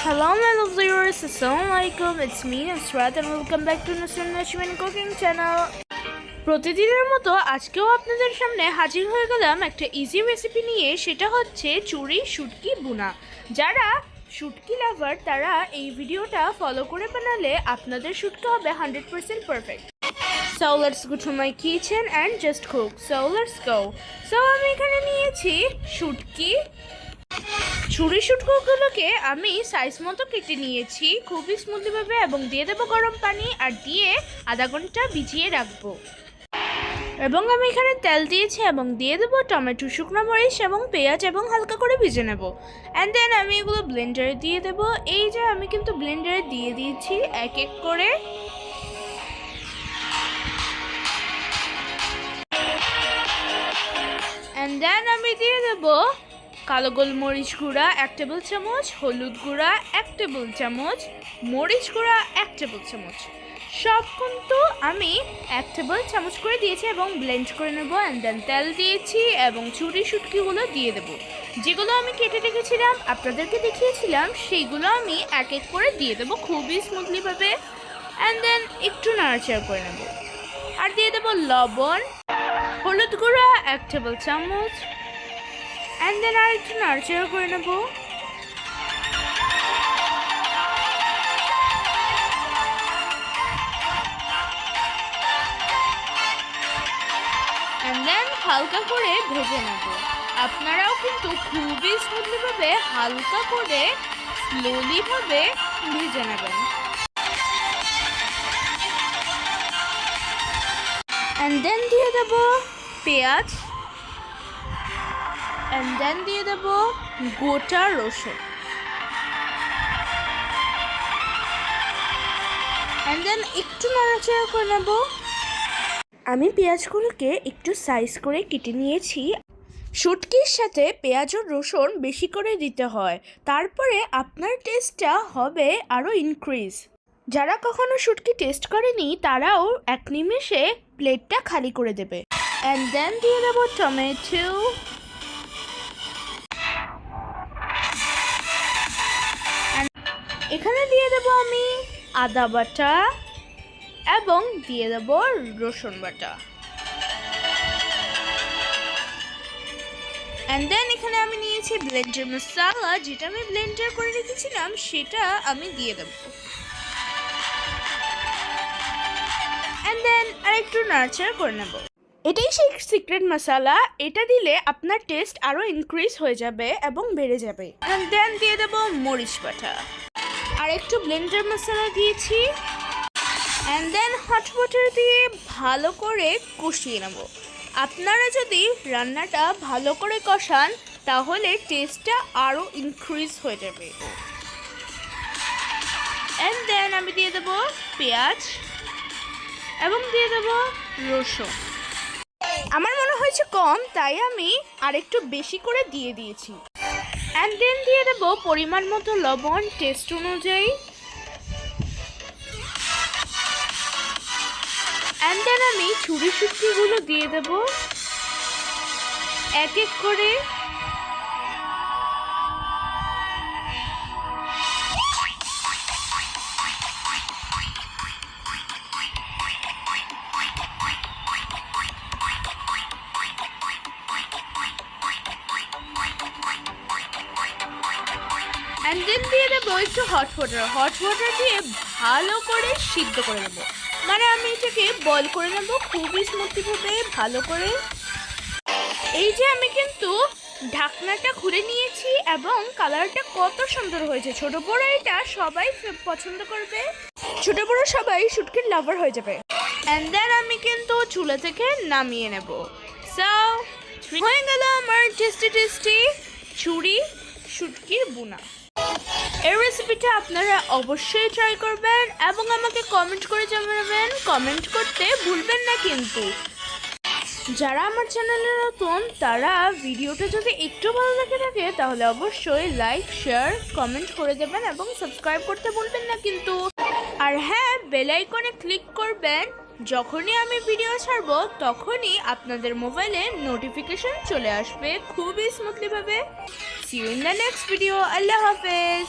Hello my lovely viewers, Assalamualaikum, it's me Nusrat and welcome back to Nusrat Nashmin Cooking Channel. প্রতিদিনের মতো আজকেও আপনাদের সামনে হাজির হয়ে গেলাম একটা ইজি রেসিপি নিয়ে। সেটা হচ্ছে চুরি শুটকি বুনা। যারা শুটকি লাভার তারা এই ভিডিওটা ফলো করে বানালে আপনাদের শুটকি হবে 100% perfect. So let's go to my kitchen and just cook. So let's go. So আমি এখানে নিয়েছি শুটকি। ছুরি শুটকিগুলোকে আমি সাইজ মতো কেটে নিয়েছি খুবই স্মুথলিভাবে এবং দিয়ে দেবো গরম পানি আর দিয়ে আধা ঘন্টা ভিজিয়ে রাখবো। এবং আমি এখানে তেল দিয়েছি এবং দিয়ে দেবো টমেটো, শুকনো মরিচ এবং পেঁয়াজ এবং হালকা করে ভেজে নেব। অ্যান্ড দেন আমি এগুলো ব্লেন্ডারে দিয়ে দেবো। এই যে আমি কিন্তু ব্লেন্ডারে দিয়ে দিয়েছি এক এক করে। অ্যান্ড দেন আমি দিয়ে দেবো কালো গোলমরিচ গুঁড়া 1 টেবিল চামচ, হলুদ গুঁড়া 1 টেবিল চামচ, মরিচ গুঁড়া 1 টেবিল চামচ। সব কিন্তু আমি 1 টেবিল চামচ করে দিয়েছি এবং ব্লেন্ড করে নেব। অ্যান্ড দেন তেল দিয়েছি এবং চুরি শুটকিগুলো দিয়ে দেবো। যেগুলো আমি কেটে রেখেছিলাম আপনাদেরকে দেখিয়েছিলাম সেইগুলো আমি এক এক করে দিয়ে দেবো খুবই স্মুথলিভাবে। অ্যান্ড দেন একটু নাড়াচাড়া করে নেব আর দিয়ে দেবো লবণ, হলুদ গুঁড়া 1 টেবিল চামচ। অ্যান্ড দেন আর একটু নাড়াচাড়া করে নেব। অ্যান্ড দেন হালকা করে ভেজে নেব। আপনারাও কিন্তু খুবই স্মুথলিভাবে হালকা করে স্লোলিভাবে ভেজে নেবেন। অ্যান্ড দেন দিয়ে দেব পেঁয়াজ। অ্যান্ড দেন দিয়ে দেব গোটা রসুন। অ্যান্ড দেন একটু নাড়াচাড়া করে নেব। আমি পেঁয়াজগুলোকে একটু সাইজ করে কেটে নিয়েছি। শুটকির সাথে পেঁয়াজ ও রসুন বেশি করে দিতে হয়, তারপরে আপনার টেস্টটা হবে আরও ইনক্রিজ। যারা কখনো শুটকি টেস্ট করেনি তারাও এক নিমেষে প্লেটটা খালি করে দেবে। অ্যান্ড দেন দিয়ে দেব টমেটো। এখানে দিয়ে দেব আমি আদা বাটা এবং দিয়ে দেব রসুন বাটা। অ্যান্ড দেন এখানে আমি নিয়েছি ব্লেন্ডার মশলা, যেটা আমি ব্লেন্ডার করে রেখেছিলাম সেটা আমি দিয়ে দেব। অ্যান্ড দেন আর একটু নাড়াচাড়া করে নেব। এটাই সেই সিক্রেট মশলা, এটা দিলে আপনার টেস্ট আরও ইনক্রিজ হয়ে যাবে এবং বেড়ে যাবে। অ্যান্ড দেন দিয়ে দেব মরিচ বাটা আর একটু ব্লেন্ডার মশলা দিয়েছি। অ্যান্ড দেন হট ওয়াটার দিয়ে ভালো করে কষিয়ে নেব। আপনারা যদি রান্নাটা ভালো করে কষান তাহলে টেস্টটা আরও ইনক্রিজ হয়ে যাবে। অ্যান্ড দেন আমি দিয়ে দেব পেঁয়াজ এবং দিয়ে দেব রসুন। আমার মনে হয়েছে কম তাই আমি আরেকটু বেশি করে দিয়ে দিয়েছি। অ্যান্ড দেন দিয়ে দেব পরিমাণ মতো লবণ টেস্ট অনুযায়ী। অ্যান্ড দেন আমি চুরি শুটকিগুলো দিয়ে দেব এক এক করে। অ্যান্ড দেন দিয়ে দেবো একটু হট ওয়াটার দিয়ে ভালো করে সিদ্ধ করে নেবো। মানে আমি এটাকে বয়েল করে নেব খুবই স্মুথলিভাবে ভালো করে। এই যে আমি কিন্তু ঢাকনাটা খুলে নিয়েছি এবং কালারটা কত সুন্দর হয়েছে। ছোট বড় এটা সবাই পছন্দ করবে, ছোট বড় সবাই শুটকির লাভার হয়ে যাবে। অ্যান্ড দেন আমি কিন্তু চুলা থেকে নামিয়ে নেব। সো হয়ে গেল আমার টেস্টি চুরি শুটকির বুনা। এই রেসিপিটা আপনারা অবশ্যই ট্রাই করবেন এবং আমাকে কমেন্ট করে জানাবেন। কমেন্ট করতে ভুলবেন না কিন্তু। যারা আমার চ্যানেলে নতুন তারা ভিডিওটা যদি একটু ভালো লেগে থাকে তাহলে অবশ্যই লাইক, শেয়ার, কমেন্ট করে দেবেন এবং সাবস্ক্রাইব করতে ভুলবেন না কিন্তু। আর হ্যাঁ, বেল আইকনে ক্লিক করবেন। যখনই আমি ভিডিও ছাড়বো তখনই আপনাদের মোবাইলে নোটিফিকেশন চলে আসবে খুবই স্মুথলিভাবে। See you in the next video. Allah Hafiz.